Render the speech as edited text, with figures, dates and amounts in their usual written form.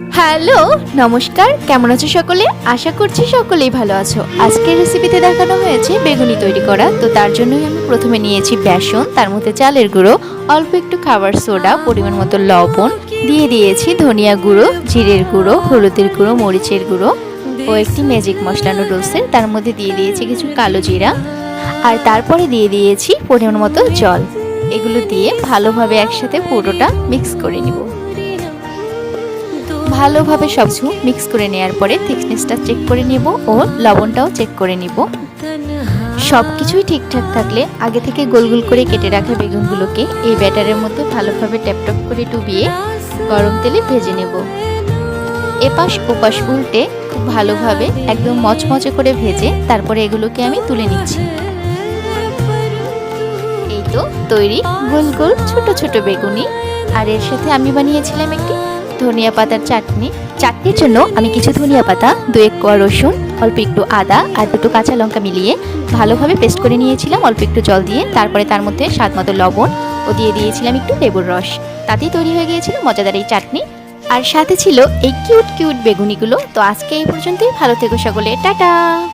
Hello, নমস্কার। কেমন আছো সকলে? আশা করছি সকলেই ভালো আছো। আজকের রেসিপিতে দেখানো হয়েছে বেগুনি তৈরি করা। তো তার জন্যই আমি প্রথমে নিয়েছি বেসন, তার মধ্যে চালের গুঁড়ো, অল্প একটু খাবার সোডা, পরিমাণ মতো লবণ, দিয়ে দিয়েছি ধনিয়া গুঁড়ো, জিরের গুঁড়ো, হলুদের গুঁড়ো, মরিচের গুঁড়ো ও একটি ম্যাজিক মশলা নুডলসের। তার মধ্যে দিয়ে দিয়েছি কিছু কালো জিরা, আর তারপরে দিয়ে দিয়েছি পরিমাণ মতো জল। এগুলো দিয়ে ভালোভাবে একসাথে পুরোটা মিক্স করে নিব। ভালোভাবে সবকিছু মিক্স করে নেওয়ার পরে থিকনেসটা চেক করে নেব ও লবণটাও চেক করে নিব। সব কিছুই ঠিকঠাক থাকলে আগে থেকে গোল গোল করে কেটে রাখা বেগুনগুলোকে এই ব্যাটারের মধ্যে ভালোভাবে ট্যাপটপ করে ডুবিয়ে গরম তেলে ভেজে নেব। এপাশ ওপাশ উল্টে খুব ভালোভাবে একদম মচমচে করে ভেজে তারপরে এগুলোকে আমি তুলে নিচ্ছি। এই তো তৈরি গোল গোল ছোট ছোট বেগুনি। আর এর সাথে আমি বানিয়েছিলাম একটি ধনিয়া পাতার চাটনি। চাটনির জন্য আমি কিছু ধনিয়া পাতা, 2 কোয়া রসুন, অল্প একটু আদা আর 2টো কাঁচা লঙ্কা মিলিয়ে ভালোভাবে পেস্ট করে নিয়েছিলাম অল্প একটু জল দিয়ে। তারপরে তার মধ্যে স্বাদ মতো লবণ ও দিয়ে দিয়েছিলাম একটু লেবুর রস। তাতেই তৈরি হয়ে গিয়েছিল মজাদার এই চাটনি। আর সাথে ছিল এই কিউট কিউট বেগুনিগুলো। তো আজকে এই পর্যন্তই। ভালো থেকো সকলে, টাটা।